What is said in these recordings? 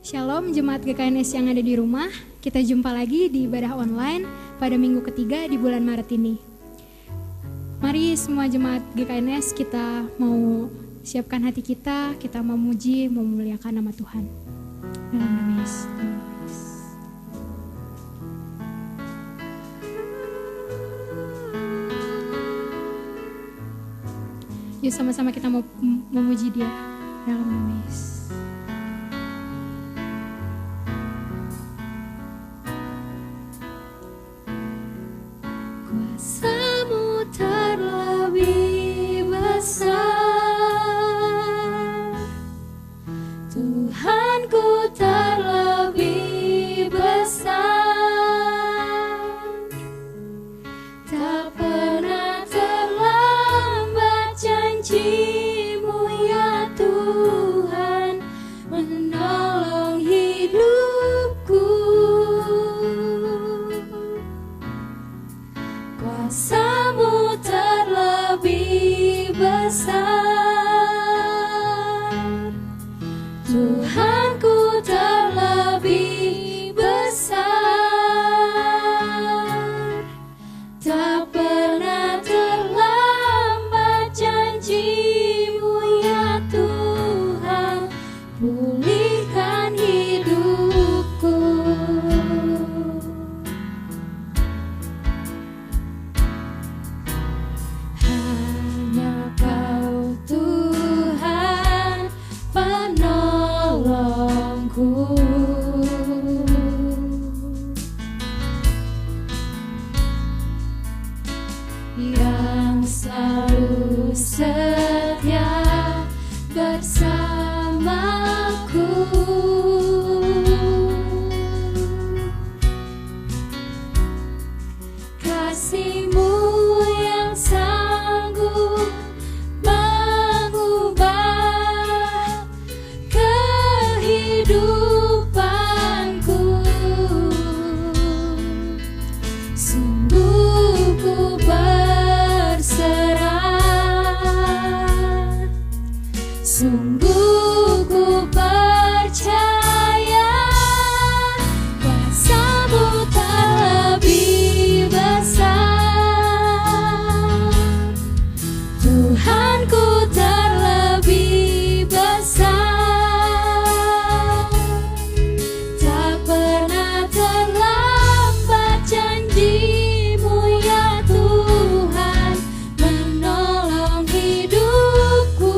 Shalom Jemaat GKNS yang ada di rumah. Kita jumpa lagi di ibadah online pada minggu ketiga di bulan Maret ini. Mari semua jemaat GKNS kita mau siapkan hati kita memuji, memuliakan nama Tuhan. Dalam nama Yesus. Yuk sama-sama kita mau memuji Dia dalam nama Yesus. Kuasa-Mu terlebih besar, Tuhanku terlebih besar, tak pernah terlambat janji-Mu ya Tuhan menolong hidupku. Kuasa-Mu terlebih besar, Tuhanku terlebih besar, tak pernah terlambat janji-Mu ya Tuhan, pulihkan hidupku. Hanya Kau Tuhan penolongku, yang selalu setia bersamaku. Kasih-Mu yang sanggup mengubah kehidupanku. Sungguh ku berserah, sungguh ku percaya, kuasa-Mu terlebih besar, Tuhanku terlebih besar, tak pernah terlambat janji-Mu ya Tuhan menolong hidupku.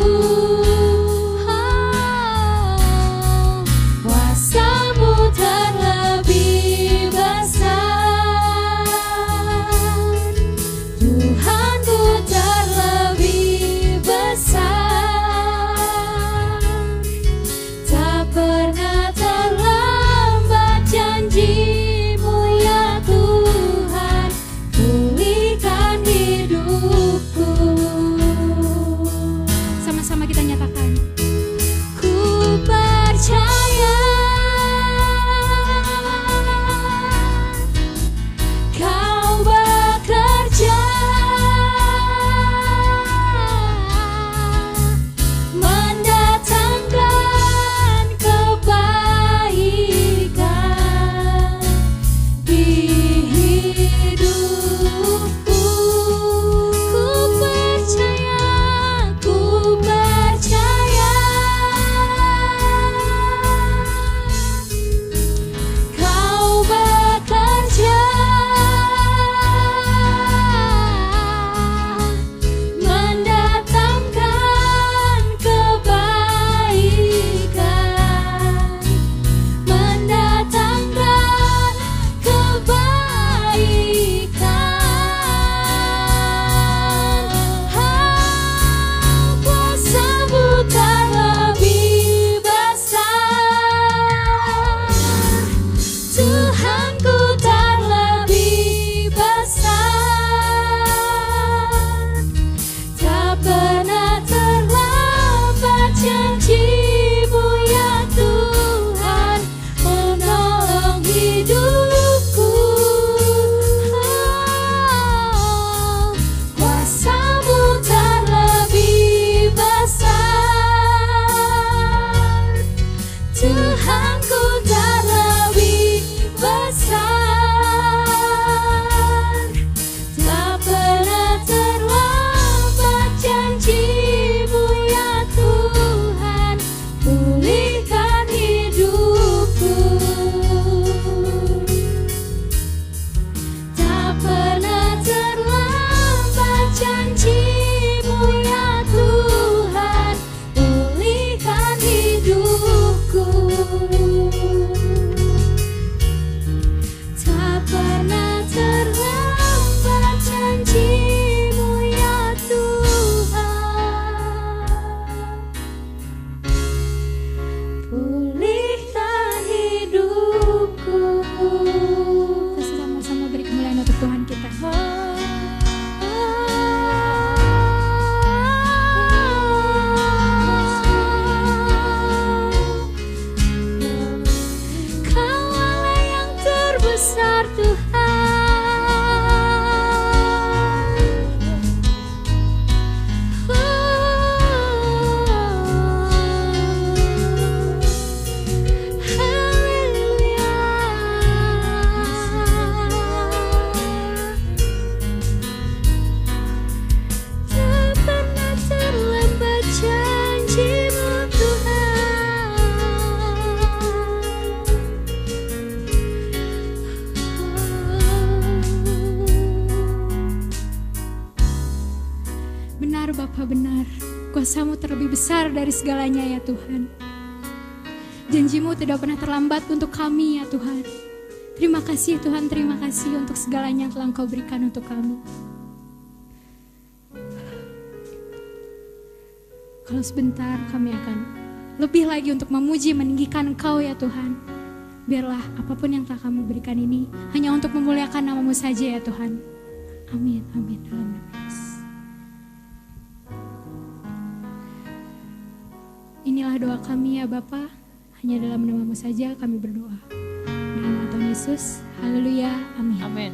Kuasa-Mu terlebih besar, Tuhanku terlebih besar, tak pernah terlambat janji-Mu ya Tuhan, pulihkan hidupku. Sama-sama kita nyatakan. Ku percaya Kau bekerja mendatangkan kebaikan di hidupku. Ku percaya Kau bekerja mendatangkan kebaikan, mendatangkan kebaikan. Kuasa-Mu terlebih besar, Tuhanku terlebih besar, tak pernah terlambat janji-Mu ya Tuhan menolong hidupku. Kuasa-Mu terlebih besar, Tuhanku Benar Bapa, benar. Kuasa-Mu terlebih besar dari segalanya ya Tuhan. Janji-Mu tidak pernah terlambat untuk kami ya Tuhan. Terima kasih Tuhan, terima kasih untuk segalanya yang telah Engkau berikan untuk kami. Kalau sebentar kami akan lebih lagi untuk memuji, meninggikan Engkau ya Tuhan. Biarlah apapun yang telah kami berikan ini hanya untuk memuliakan nama-Mu saja ya Tuhan. Amin, amin. Dalam nama Yesus. Inilah doa kami ya Bapa, hanya dalam nama-Mu saja kami berdoa. Dalam nama Tuhan Yesus, haleluya, amin. Amin.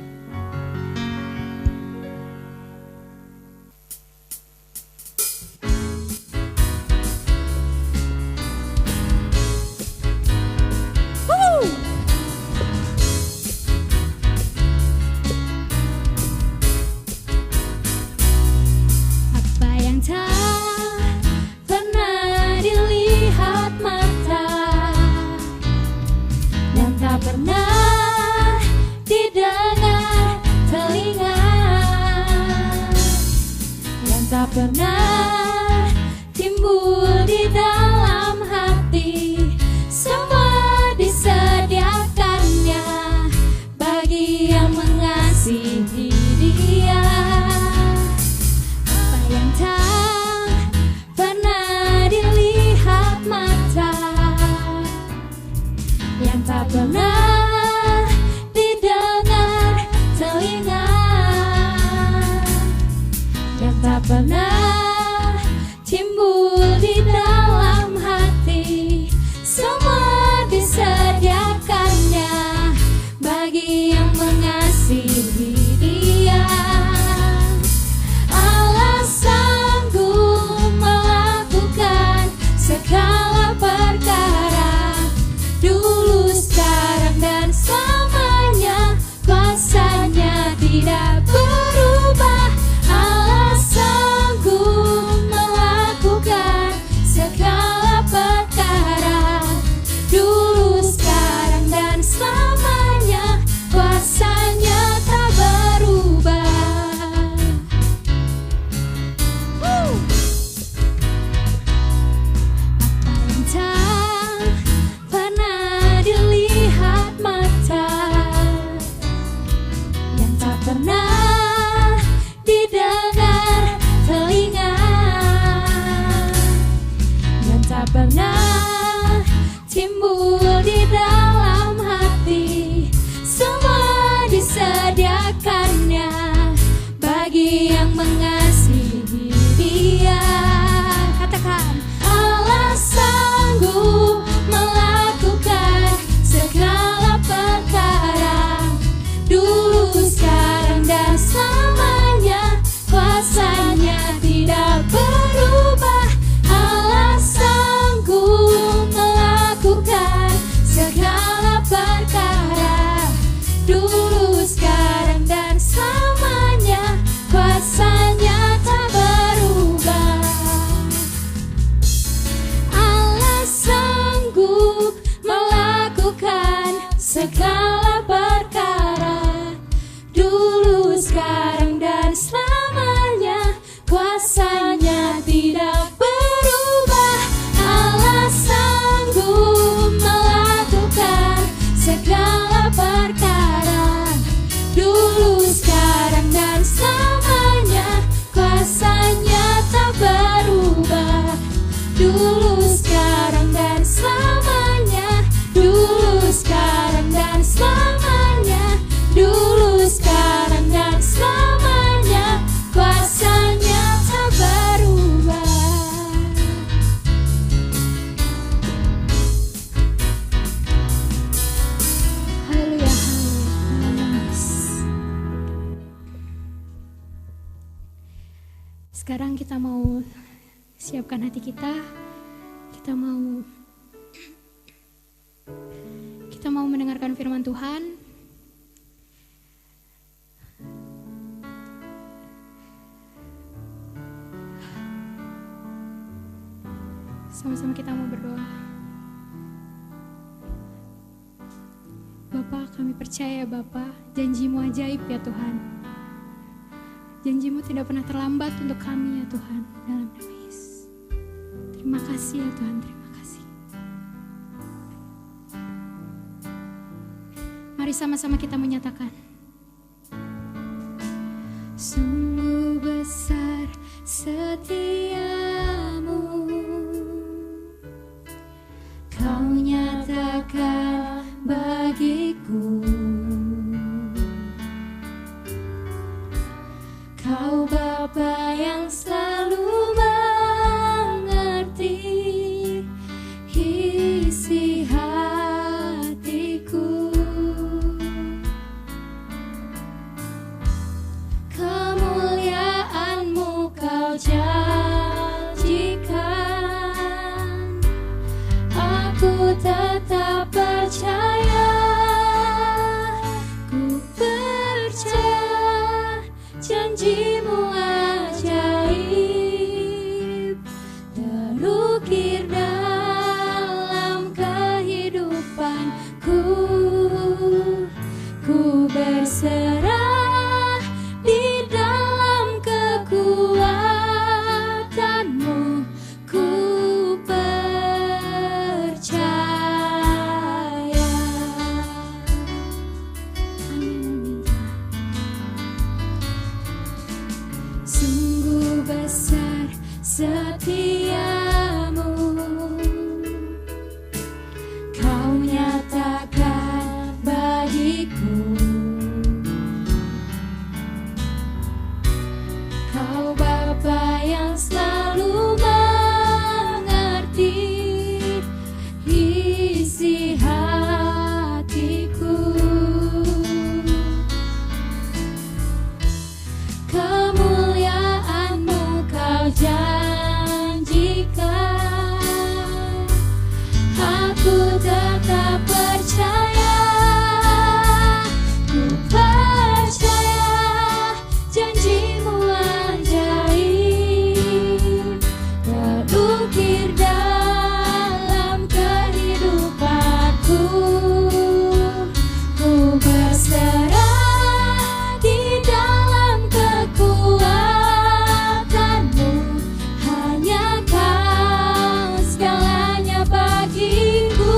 Apa yang tak pernah dilihat mata dan tak pernah didengar telinga, yang tak pernah timbul di dalam hati, semua disediakannya bagi yang mengasihi Dia. Apa yang tak pernah dilihat mata, yang tak pernah didengar telinga, yang tak pernah timbul di dalam hati, semua disediakannya bagi yang mengasihi Dia. Allah sanggup melakukan segala perkara dulu, sekarang sekarang kita mau siapkan hati kita. Kita mau mendengarkan firman Tuhan. Sama-sama kita mau berdoa. Bapa, kami percaya Bapa, janji-Mu ajaib ya Tuhan. Janji-Mu tidak pernah terlambat untuk kami ya Tuhan, dalam nama Yesus. Terima kasih ya Tuhan, terima kasih. Mari sama-sama kita menyatakan. Sungguh besar setia-Mu, Kau nyatakan bagiku. Kau Bapa yang selalu mengerti isi hatiku. Kemuliaan-Mu Kau janjikan, aku tetap percaya. Ku percaya janji-Mu ajaib, terukir dalam kehidupanku. Ku berserah di dalam kekuatan-Mu. Ku percaya. Amin. Sungguh besar setia-Mu, Kau nyatakan bagiku. Kau Bapa yang selalu mengerti isi hatiku. Kemuliaan-Mu Kau janjikan, aku tetap percaya. Ku percaya janji-Mu ajaib, terukir dalam kehidupanku. Ku berserah di dalam kekuatan-Mu. Hanya Kau segalanya bagiku.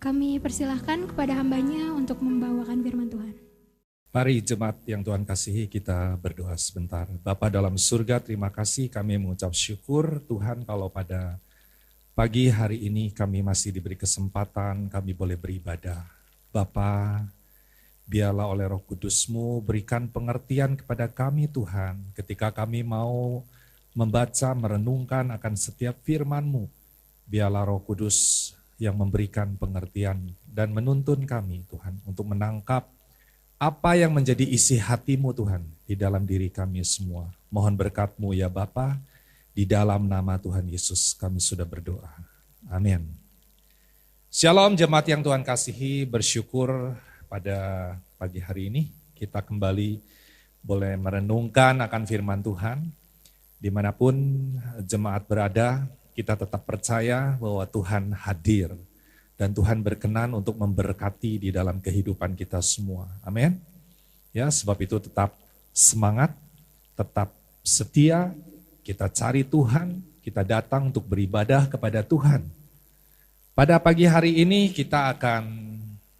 Kami persilahkan kepada hambanya untuk membawakan firman Tuhan. Mari jemaat yang Tuhan kasihi, kita berdoa sebentar. Bapa dalam surga, terima kasih, kami mengucap syukur Tuhan kalau pada pagi hari ini kami masih diberi kesempatan, kami boleh beribadah. Bapa, biarlah oleh Roh Kudus-Mu berikan pengertian kepada kami Tuhan, ketika kami mau membaca, merenungkan akan setiap firman-Mu. Biarlah Roh Kudus yang memberikan pengertian dan menuntun kami Tuhan untuk menangkap apa yang menjadi isi hati-Mu Tuhan di dalam diri kami semua. Mohon berkat-Mu ya Bapa, di dalam nama Tuhan Yesus kami sudah berdoa. Amin. Shalom jemaat yang Tuhan kasihi, bersyukur pada pagi hari ini kita kembali boleh merenungkan akan firman Tuhan. Dimanapun jemaat berada, kita tetap percaya bahwa Tuhan hadir dan Tuhan berkenan untuk memberkati di dalam kehidupan kita semua. Amin. Ya, sebab itu tetap semangat, tetap setia, kita cari Tuhan, kita datang untuk beribadah kepada Tuhan. Pada pagi hari ini kita akan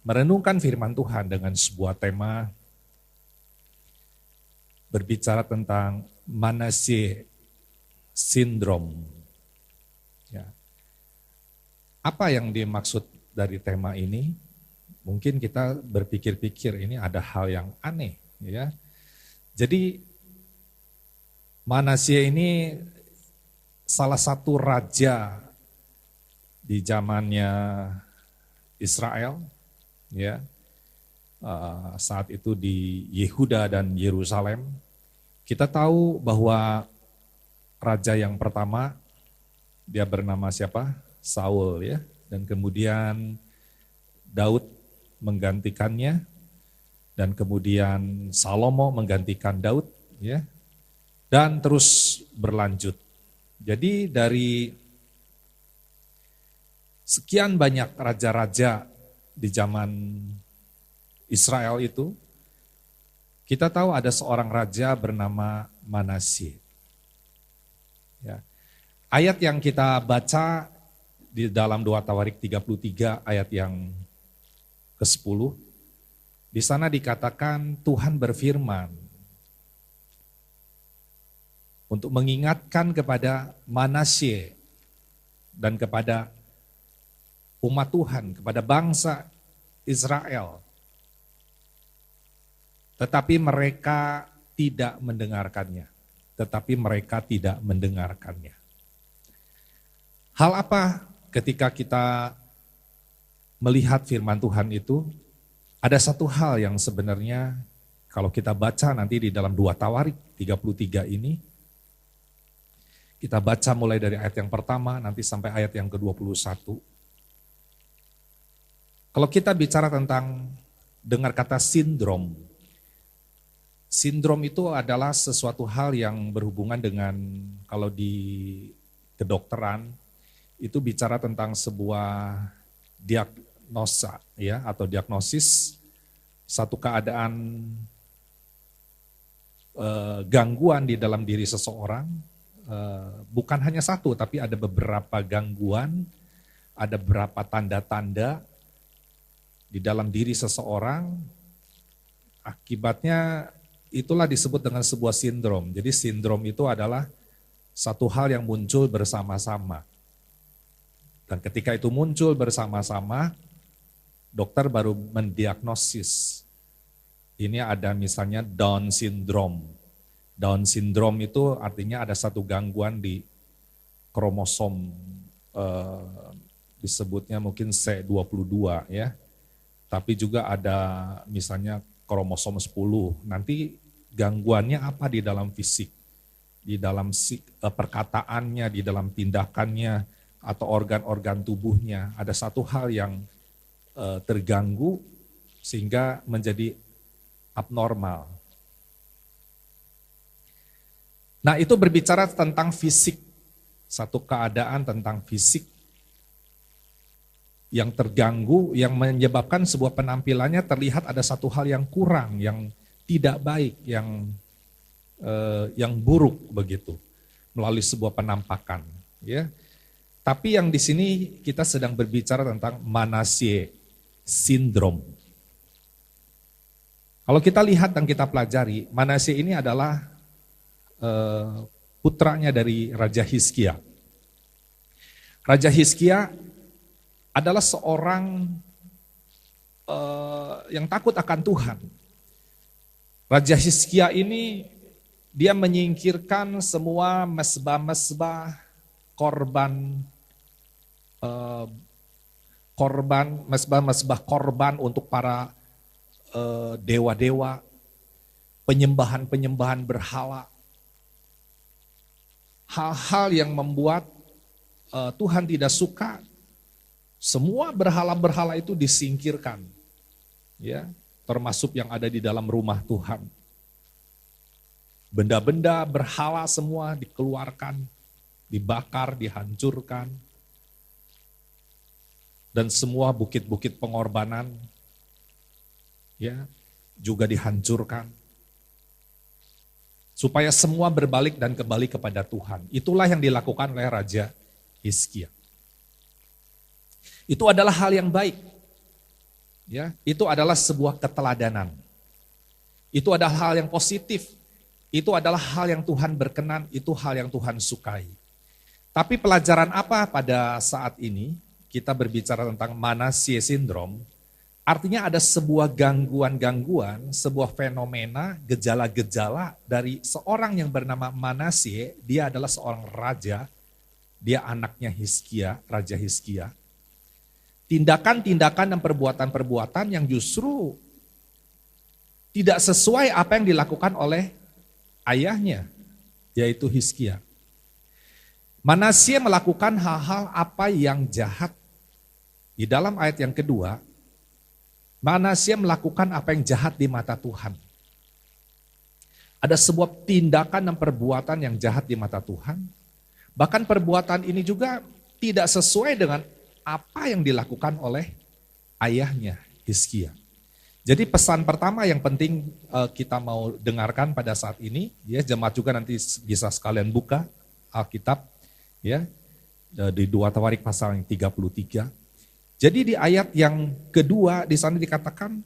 merenungkan firman Tuhan dengan sebuah tema berbicara tentang Manasye Syndrome. Ya. Apa yang dimaksud dari tema ini? Mungkin kita berpikir-pikir ini ada hal yang aneh, ya. Jadi Manasye ini salah satu raja di zamannya Israel, ya. Saat itu di Yehuda dan Yerusalem. Kita tahu bahwa raja yang pertama dia bernama siapa? Saul, ya. Dan kemudian Daud menggantikannya, dan kemudian Salomo menggantikan Daud, ya. Dan terus berlanjut. Jadi dari sekian banyak raja-raja di zaman Israel itu, kita tahu ada seorang raja bernama Manasye. Ya. Ayat yang kita baca di dalam 2 Tawarik 33 ayat yang ke-10, di sana dikatakan Tuhan berfirman untuk mengingatkan kepada Manasye dan kepada umat Tuhan, kepada bangsa Israel. Tetapi mereka tidak mendengarkannya. Hal apa ketika kita melihat firman Tuhan itu? Ada satu hal yang sebenarnya kalau kita baca nanti di dalam 2 Tawarik 33 ini, kita baca mulai dari ayat yang pertama nanti sampai ayat yang ke-21. Kalau kita bicara tentang dengar kata sindrom. Sindrom itu adalah sesuatu hal yang berhubungan dengan, kalau di kedokteran itu bicara tentang sebuah diagnosa, ya, atau diagnosis satu keadaan gangguan di dalam diri seseorang. Bukan hanya satu, tapi ada beberapa gangguan, ada beberapa tanda-tanda di dalam diri seseorang. Akibatnya itulah disebut dengan sebuah sindrom. Jadi sindrom itu adalah satu hal yang muncul bersama-sama. Dan ketika itu muncul bersama-sama, dokter baru mendiagnosis. Ini ada misalnya Down syndrome. Down syndrome itu artinya ada satu gangguan di kromosom, disebutnya mungkin C22, ya. Tapi juga ada misalnya kromosom 10. Nanti gangguannya apa di dalam fisik, di dalam perkataannya, di dalam tindakannya, atau organ-organ tubuhnya. Ada satu hal yang terganggu sehingga menjadi abnormal. Nah, itu berbicara tentang fisik, satu keadaan tentang fisik yang terganggu, yang menyebabkan sebuah penampilannya terlihat ada satu hal yang kurang, yang tidak baik, yang buruk begitu, melalui sebuah penampakan. Ya. Tapi yang di sini kita sedang berbicara tentang Manasye. sindrom. Kalau kita lihat dan kita pelajari, Manasye ini adalah putranya dari Raja Hizkia. Raja Hizkia adalah seorang yang takut akan Tuhan. Raja Hizkia ini dia menyingkirkan semua mesbah-mesbah mesbah-mesbah korban untuk para dewa-dewa, penyembahan-penyembahan berhala. Hal-hal yang membuat Tuhan tidak suka, semua berhala-berhala itu disingkirkan. Ya, termasuk yang ada di dalam rumah Tuhan. Benda-benda berhala semua dikeluarkan, dibakar, dihancurkan. Dan semua bukit-bukit pengorbanan ya juga dihancurkan. Supaya semua berbalik dan kembali kepada Tuhan. Itulah yang dilakukan oleh Raja Hizkia. Itu adalah hal yang baik. Ya, itu adalah sebuah keteladanan. Itu adalah hal yang positif. Itu adalah hal yang Tuhan berkenan, itu hal yang Tuhan sukai. Tapi pelajaran apa pada saat ini? Kita berbicara tentang Manasye syndrome. Artinya ada sebuah gangguan-gangguan, sebuah fenomena, gejala-gejala dari seorang yang bernama Manasye. Dia adalah seorang raja, dia anaknya Hizkia, Raja Hizkia. Tindakan-tindakan dan perbuatan-perbuatan yang justru tidak sesuai apa yang dilakukan oleh ayahnya, yaitu Hizkia. Manasye melakukan hal-hal apa yang jahat. Di dalam ayat yang kedua, Manasye melakukan apa yang jahat di mata Tuhan. Ada sebuah tindakan dan perbuatan yang jahat di mata Tuhan. Bahkan perbuatan ini juga tidak sesuai dengan apa yang dilakukan oleh ayahnya, Hizkia. Jadi pesan pertama yang penting kita mau dengarkan pada saat ini, ya jemaat juga nanti bisa sekalian buka Alkitab, ya di 2 Tawarik pasal yang 33. Jadi di ayat yang kedua di sana dikatakan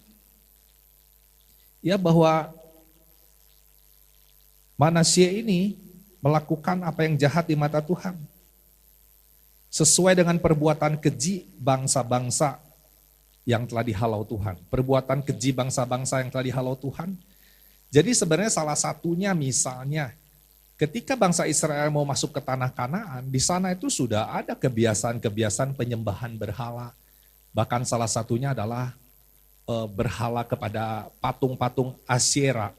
ya bahwa Manasye ini melakukan apa yang jahat di mata Tuhan. Sesuai dengan perbuatan keji bangsa-bangsa yang telah dihalau Tuhan. Perbuatan keji bangsa-bangsa yang telah dihalau Tuhan. Jadi sebenarnya salah satunya misalnya ketika bangsa Israel mau masuk ke tanah Kanaan, di sana itu sudah ada kebiasaan-kebiasaan penyembahan berhala. Bahkan salah satunya adalah berhala kepada patung-patung Asyera.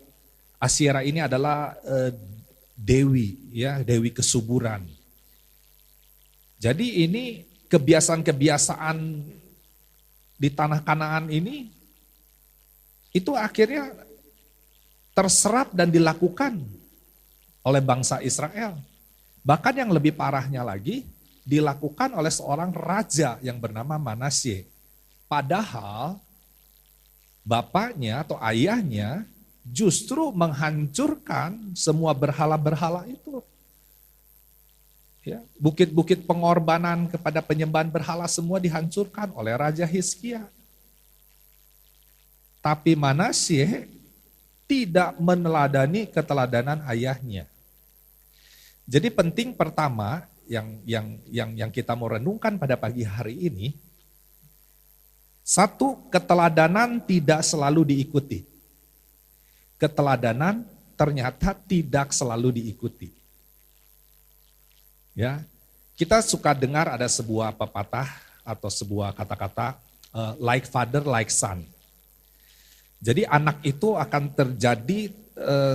Asyera ini adalah dewi, ya, dewi kesuburan. Jadi ini kebiasaan-kebiasaan di tanah Kanaan ini itu akhirnya terserap dan dilakukan oleh bangsa Israel. Bahkan yang lebih parahnya lagi, dilakukan oleh seorang raja yang bernama Manasye. Padahal bapaknya atau ayahnya justru menghancurkan semua berhala-berhala itu. Ya, bukit-bukit pengorbanan kepada penyembahan berhala semua dihancurkan oleh Raja Hizkia. Tapi Manasye tidak meneladani keteladanan ayahnya. Jadi penting pertama yang kita mau renungkan pada pagi hari ini, satu, keteladanan tidak selalu diikuti. Keteladanan ternyata tidak selalu diikuti. Ya, kita suka dengar ada sebuah pepatah atau sebuah kata-kata like father, like son. Jadi anak itu akan terjadi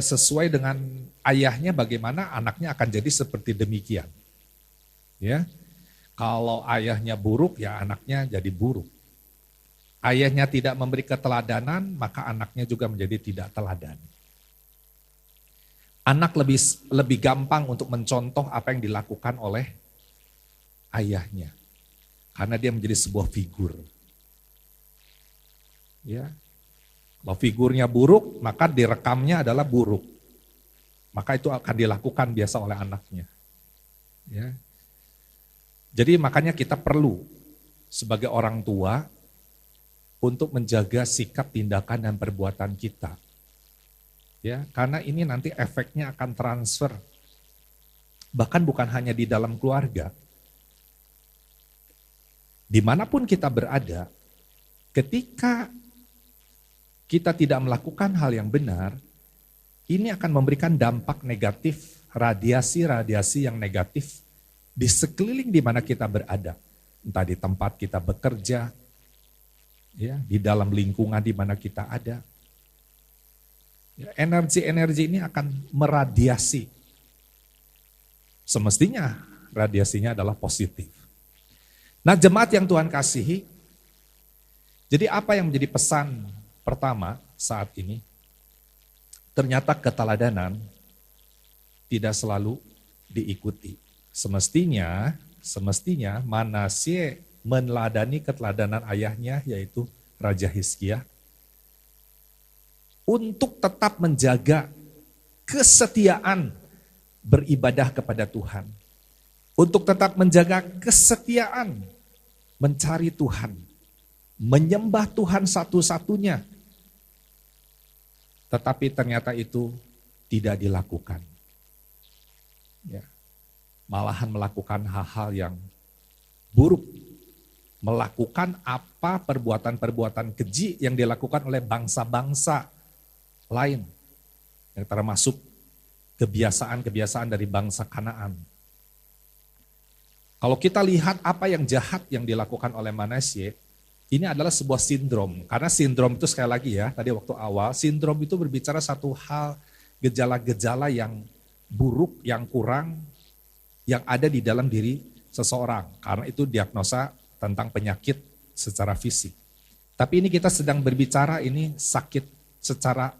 sesuai dengan ayahnya, bagaimana anaknya akan jadi seperti demikian. Ya, kalau ayahnya buruk ya anaknya jadi buruk. Ayahnya tidak memberi keteladanan maka anaknya juga menjadi tidak teladan. Anak lebih gampang untuk mencontoh apa yang dilakukan oleh ayahnya karena dia menjadi sebuah figur. Ya, kalau figurnya buruk maka direkamnya adalah buruk. Maka itu akan dilakukan biasa oleh anaknya. Ya. Jadi makanya kita perlu sebagai orang tua untuk menjaga sikap, tindakan, dan perbuatan kita. Ya, karena ini nanti efeknya akan transfer. Bahkan bukan hanya di dalam keluarga. Dimanapun kita berada, ketika kita tidak melakukan hal yang benar, ini akan memberikan dampak negatif, radiasi-radiasi yang negatif di sekeliling di mana kita berada. Entah di tempat kita bekerja, ya, di dalam lingkungan di mana kita ada. Ya, energi-energi ini akan meradiasi. Semestinya radiasinya adalah positif. Nah, jemaat yang Tuhan kasihi, jadi apa yang menjadi pesan pertama saat ini? Ternyata keteladanan tidak selalu diikuti. Semestinya Manasye meneladani keteladanan ayahnya, yaitu Raja Hizkia, untuk tetap menjaga kesetiaan beribadah kepada Tuhan. Untuk tetap menjaga kesetiaan mencari Tuhan, menyembah Tuhan satu-satunya. Tetapi ternyata itu tidak dilakukan. Ya. Malahan melakukan hal-hal yang buruk. Melakukan apa perbuatan-perbuatan keji yang dilakukan oleh bangsa-bangsa lain. Yang termasuk kebiasaan-kebiasaan dari bangsa Kanaan. Kalau kita lihat apa yang jahat yang dilakukan oleh Manasye, ini adalah sebuah sindrom. Karena sindrom itu sekali lagi ya, tadi waktu awal, sindrom itu berbicara satu hal, gejala-gejala yang buruk, yang kurang, yang ada di dalam diri seseorang. Karena itu diagnosa tentang penyakit secara fisik. Tapi ini kita sedang berbicara ini sakit secara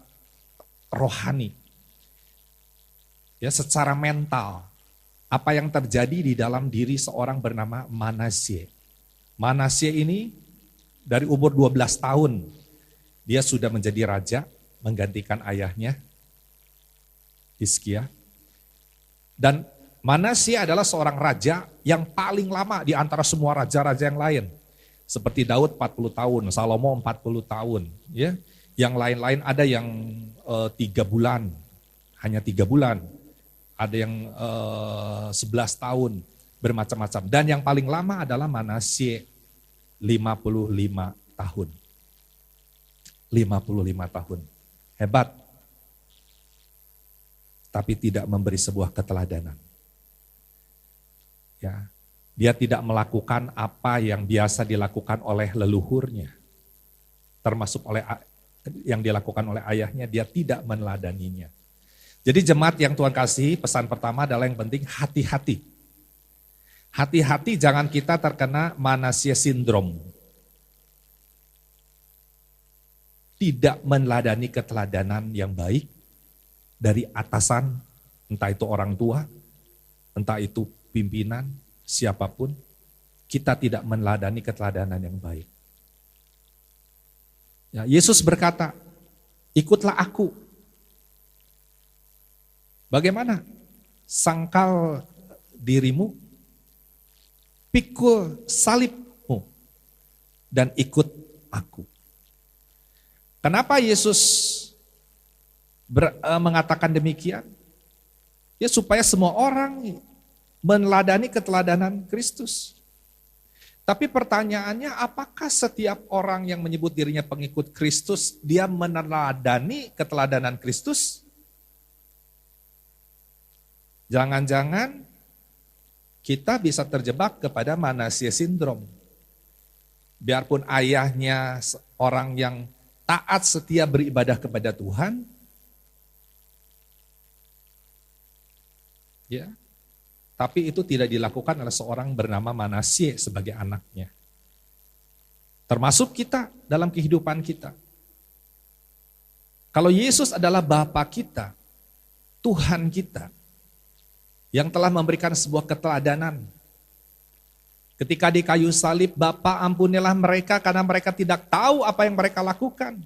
rohani. Ya, secara mental. Apa yang terjadi di dalam diri seorang bernama Manasye. Manasye ini dari umur 12 tahun, dia sudah menjadi raja, menggantikan ayahnya, Hizkia. Dan Manasye adalah seorang raja yang paling lama di antara semua raja-raja yang lain. Seperti Daud 40 tahun, Salomo 40 tahun. Ya. Yang lain-lain ada yang 3 bulan, hanya 3 bulan. Ada yang 11 tahun, bermacam-macam. Dan yang paling lama adalah Manasye, 55 tahun. 55 tahun. Hebat. Tapi tidak memberi sebuah keteladanan. Ya, dia tidak melakukan apa yang biasa dilakukan oleh leluhurnya. Termasuk oleh yang dilakukan oleh ayahnya, dia tidak meneladaninya. Jadi jemaat yang Tuhan kasih, pesan pertama adalah yang penting hati-hati. Hati-hati jangan kita terkena Manasye syndrome. Tidak meneladani keteladanan yang baik dari atasan, entah itu orang tua, entah itu pimpinan, siapapun. Kita tidak meneladani keteladanan yang baik. Ya, Yesus berkata, ikutlah aku. Bagaimana? Sangkal dirimu, pikul salibmu, dan ikut aku. Kenapa Yesus mengatakan demikian? Ya supaya semua orang meneladani keteladanan Kristus. Tapi pertanyaannya, apakah setiap orang yang menyebut dirinya pengikut Kristus, dia meneladani keteladanan Kristus? Jangan-jangan kita bisa terjebak kepada Manasye syndrome. Biarpun ayahnya orang yang taat setia beribadah kepada Tuhan, ya, tapi itu tidak dilakukan oleh seorang bernama Manasye sebagai anaknya. Termasuk kita dalam kehidupan kita. Kalau Yesus adalah Bapa kita, Tuhan kita, yang telah memberikan sebuah keteladanan. Ketika di kayu salib, Bapa ampunilah mereka karena mereka tidak tahu apa yang mereka lakukan.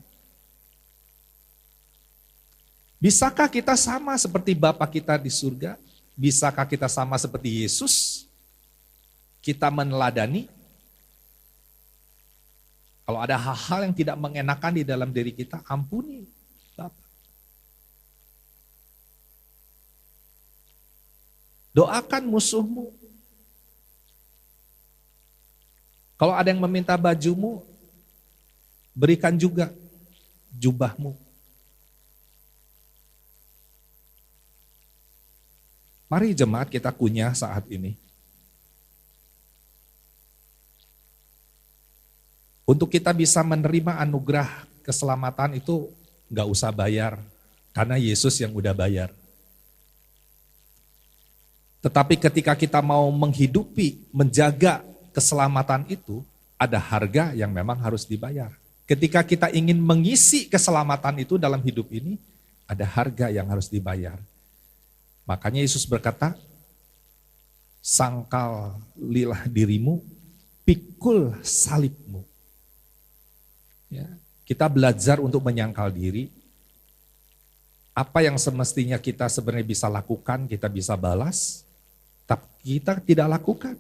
Bisakah kita sama seperti Bapa kita di surga? Bisakah kita sama seperti Yesus? Kita meneladani? Kalau ada hal-hal yang tidak mengenakan di dalam diri kita, ampuni Bapa. Doakan musuhmu. Kalau ada yang meminta bajumu, berikan juga jubahmu. Mari jemaat kita kunyah saat ini. Untuk kita bisa menerima anugerah keselamatan itu gak usah bayar, karena Yesus yang udah bayar. Tetapi ketika kita mau menghidupi, menjaga keselamatan itu, ada harga yang memang harus dibayar. Ketika kita ingin mengisi keselamatan itu dalam hidup ini, ada harga yang harus dibayar. Makanya Yesus berkata, sangkalilah dirimu, pikul salibmu. Ya, kita belajar untuk menyangkal diri. Apa yang semestinya kita sebenarnya bisa lakukan, kita bisa balas, tapi kita tidak lakukan.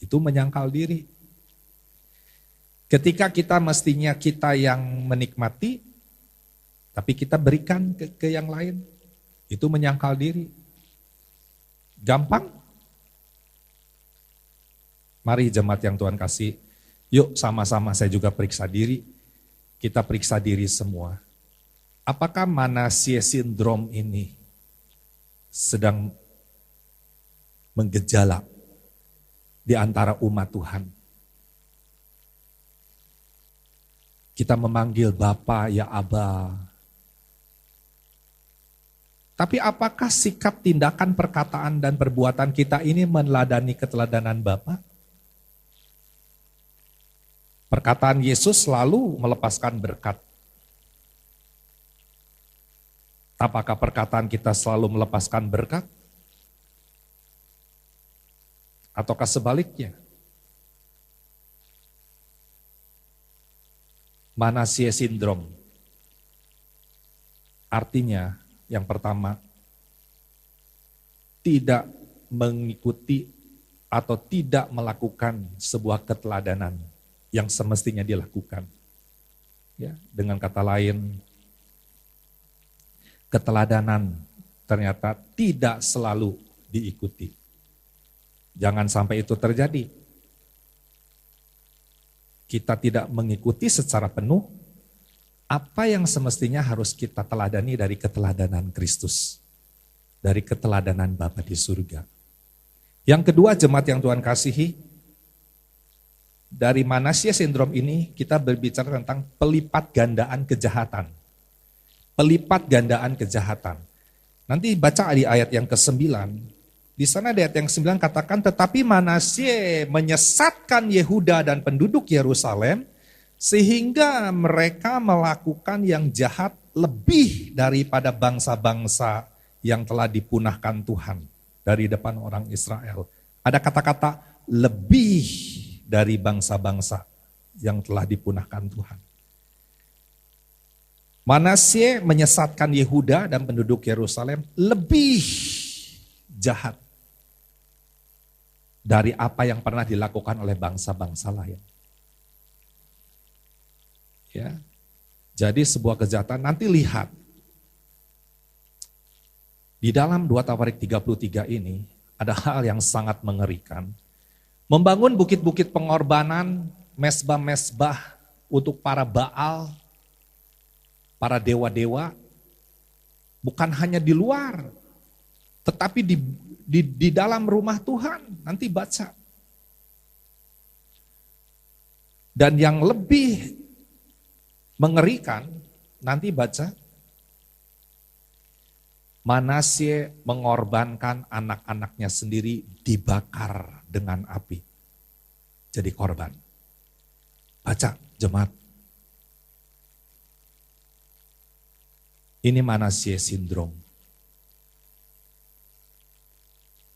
Itu menyangkal diri. Ketika kita mestinya kita yang menikmati, tapi kita berikan ke yang lain, itu menyangkal diri. Gampang? Mari jemaat yang Tuhan kasih, yuk sama-sama saya juga periksa diri, kita periksa diri semua. Apakah Manasye sindrom ini sedang menggejala di antara umat Tuhan? Kita memanggil Bapa, ya Aba. Tapi apakah sikap, tindakan, perkataan, dan perbuatan kita ini meneladani keteladanan Bapa? Perkataan Yesus selalu melepaskan berkat. Apakah perkataan kita selalu melepaskan berkat? Ataukah sebaliknya? Manasye sindrom. Artinya, yang pertama, tidak mengikuti atau tidak melakukan sebuah keteladanan yang semestinya dilakukan. Ya, dengan kata lain, keteladanan ternyata tidak selalu diikuti. Jangan sampai itu terjadi. Kita tidak mengikuti secara penuh apa yang semestinya harus kita teladani dari keteladanan Kristus, dari keteladanan Bapa di surga. Yang kedua, jemaat yang Tuhan kasihi, dari Manasye sindrom ini kita berbicara tentang pelipat gandaan kejahatan. Pelipat gandaan kejahatan. Nanti baca di ayat yang ke-9, di sana di ayat yang ke-9 katakan, tetapi Manasye menyesatkan Yehuda dan penduduk Yerusalem, sehingga mereka melakukan yang jahat lebih daripada bangsa-bangsa yang telah dipunahkan Tuhan dari depan orang Israel. Ada kata-kata lebih dari bangsa-bangsa yang telah dipunahkan Tuhan. Manasye menyesatkan Yehuda dan penduduk Yerusalem lebih jahat dari apa yang pernah dilakukan oleh bangsa-bangsa lain. Ya, jadi sebuah kejahatan, nanti lihat. Di dalam 2 Tawarik 33 ini ada hal yang sangat mengerikan. Membangun bukit-bukit pengorbanan, mesbah-mesbah untuk para Baal, para dewa-dewa, bukan hanya di luar, tetapi di dalam rumah Tuhan. Nanti baca. Dan yang lebih mengerikan, nanti baca, Manasye mengorbankan anak-anaknya sendiri dibakar dengan api. Jadi korban. Baca jemaat. Ini Manasye sindrom.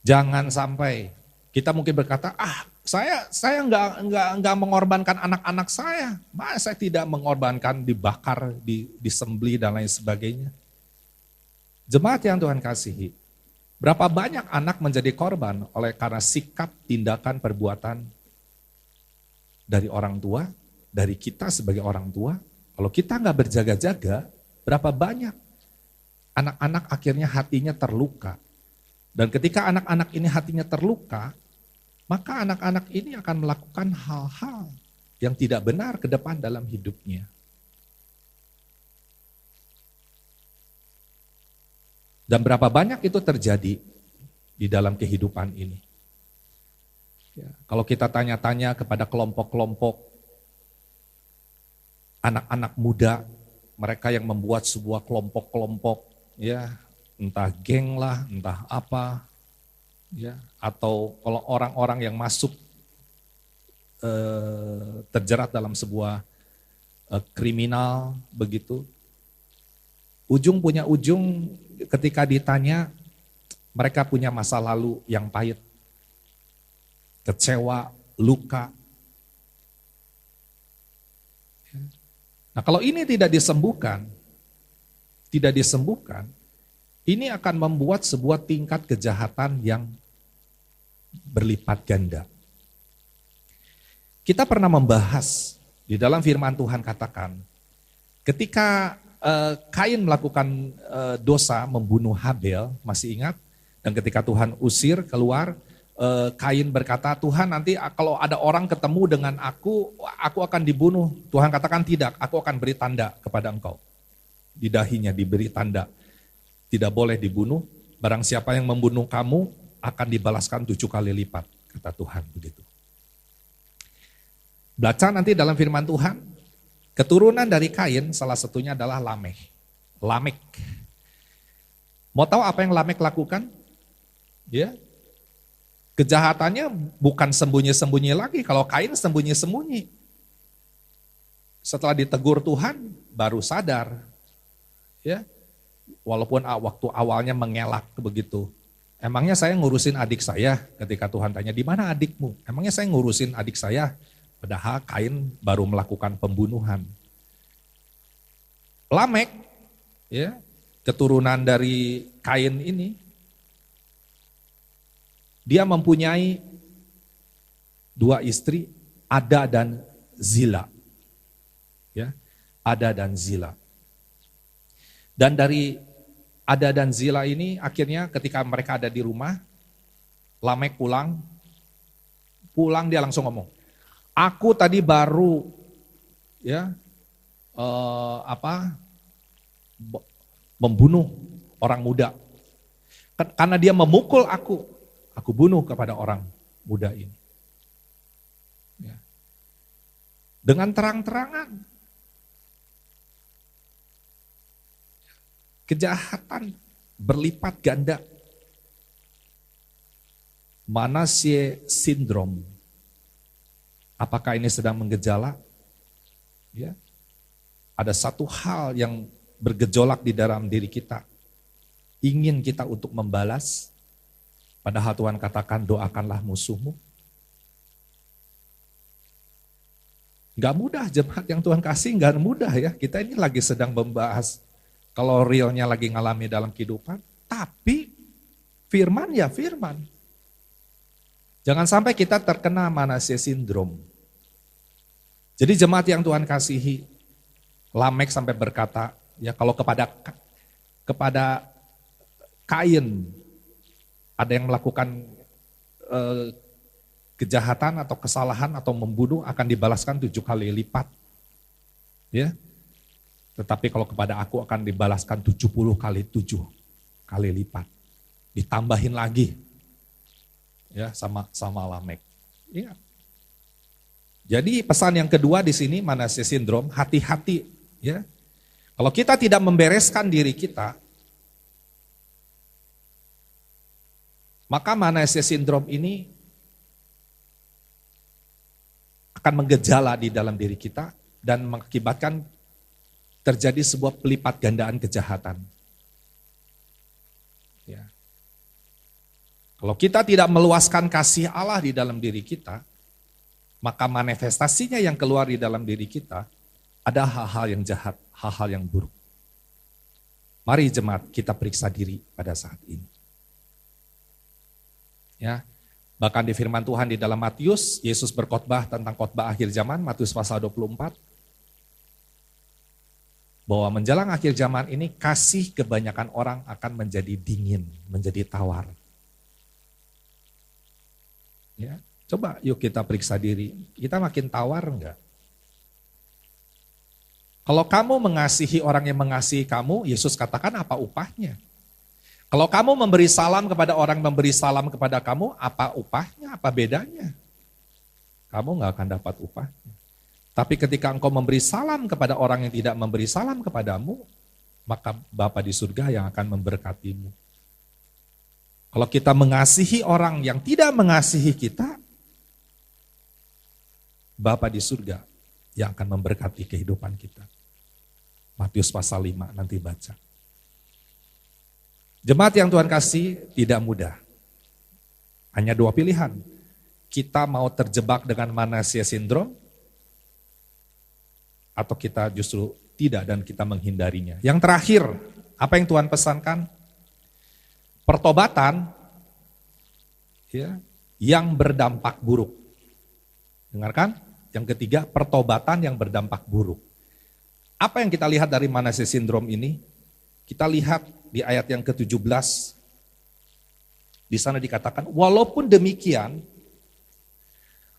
Jangan sampai kita mungkin berkata, saya enggak mengorbankan anak-anak saya. Saya tidak mengorbankan dibakar, disembelih dan lain sebagainya. Jemaat yang Tuhan kasihi, berapa banyak anak menjadi korban oleh karena sikap, tindakan, perbuatan dari orang tua, dari kita sebagai orang tua, kalau kita nggak berjaga-jaga, berapa banyak anak-anak akhirnya hatinya terluka. Dan ketika anak-anak ini hatinya terluka, maka anak-anak ini akan melakukan hal-hal yang tidak benar ke depan dalam hidupnya. Dan berapa banyak itu terjadi di dalam kehidupan ini. Ya, kalau kita tanya-tanya kepada kelompok-kelompok anak-anak muda, mereka yang membuat sebuah kelompok-kelompok, ya, entah geng lah, entah apa, ya, atau kalau orang-orang yang masuk terjerat dalam sebuah kriminal begitu, ujung punya ujung ketika ditanya, mereka punya masa lalu yang pahit, kecewa, luka. Nah, kalau ini tidak disembuhkan, ini akan membuat sebuah tingkat kejahatan yang berlipat ganda. Kita pernah membahas di dalam firman Tuhan katakan, ketika Kain melakukan dosa membunuh Habel, masih ingat? Dan ketika Tuhan usir keluar, Kain berkata, Tuhan nanti kalau ada orang ketemu dengan aku akan dibunuh. Tuhan katakan tidak, aku akan beri tanda kepada engkau. Di dahinya diberi tanda, tidak boleh dibunuh, barang siapa yang membunuh kamu akan dibalaskan 7 kali lipat, kata Tuhan begitu. Baca nanti dalam firman Tuhan, keturunan dari Kain salah satunya adalah Lamek. Mau tahu apa yang Lamek lakukan? Ya, kejahatannya bukan sembunyi-sembunyi lagi. Kalau Kain sembunyi-sembunyi. Setelah ditegur Tuhan, baru sadar. Ya, walaupun waktu awalnya mengelak begitu. Emangnya saya ngurusin adik saya? Ketika Tuhan tanya, di mana adikmu? Emangnya saya ngurusin adik saya? Padahal Kain baru melakukan pembunuhan. Lamek, ya, keturunan dari Kain ini, dia mempunyai 2 istri, Ada dan Zila. Ya, Ada dan Zila. Dan dari Ada dan Zila ini akhirnya ketika mereka ada di rumah, Lamek pulang dia langsung ngomong, aku tadi baru ya membunuh orang muda. Karena dia memukul aku bunuh kepada orang muda ini. Ya. Dengan terang-terangan. Kejahatan berlipat ganda. Manasye syndrome. Apakah ini sedang menggejala? Ya. Ada satu hal yang bergejolak di dalam diri kita. Ingin kita untuk membalas. Padahal Tuhan katakan doakanlah musuhmu. Gak mudah jemaat yang Tuhan kasih, gak mudah ya. Kita ini lagi sedang membahas kalau realnya lagi ngalami dalam kehidupan. Tapi firman ya firman. Jangan sampai kita terkena Manasye syndrome. Jadi jemaat yang Tuhan kasihi, Lamek sampai berkata, ya kalau kepada Kain ada yang melakukan kejahatan atau kesalahan atau membunuh akan dibalaskan 7 kali lipat. Ya. Tetapi kalau kepada aku akan dibalaskan 70 kali 7 kali lipat. Ditambahin lagi. Ya, sama Lamek. Ingat. Jadi pesan yang kedua di sini Manasye syndrome, hati-hati ya. Kalau kita tidak membereskan diri kita, maka Manasye syndrome ini akan menggejala di dalam diri kita dan mengakibatkan terjadi sebuah pelipat gandaan kejahatan. Ya. Kalau kita tidak meluaskan kasih Allah di dalam diri kita, maka manifestasinya yang keluar di dalam diri kita ada hal-hal yang jahat, hal-hal yang buruk. Mari jemaat kita periksa diri pada saat ini. Ya, Bahkan di firman Tuhan di dalam Matius, Yesus berkhotbah tentang khotbah akhir zaman, Matius pasal 24. Bahwa menjelang akhir zaman ini kasih kebanyakan orang akan menjadi dingin, menjadi tawar. Ya, coba yuk kita periksa diri, kita makin tawar enggak? Kalau kamu mengasihi orang yang mengasihi kamu, Yesus katakan apa upahnya? Kalau kamu memberi salam kepada orang yang memberi salam kepada kamu, apa upahnya, apa bedanya? Kamu nggak akan dapat upahnya. Tapi ketika engkau memberi salam kepada orang yang tidak memberi salam kepadamu, maka Bapa di surga yang akan memberkatimu. Kalau kita mengasihi orang yang tidak mengasihi kita, Bapa di surga yang akan memberkati kehidupan kita. Matius pasal 5, nanti baca. Jemaat yang Tuhan kasih tidak mudah. Hanya dua pilihan. Kita mau terjebak dengan Manasye syndrome, atau kita justru tidak dan kita menghindarinya. Yang terakhir, apa yang Tuhan pesankan? Pertobatan ya, yang berdampak buruk. Dengarkan? Yang ketiga, pertobatan yang berdampak buruk. Apa yang kita lihat dari Manasye syndrome ini? Kita lihat di ayat yang ke-17, di sana dikatakan, walaupun demikian,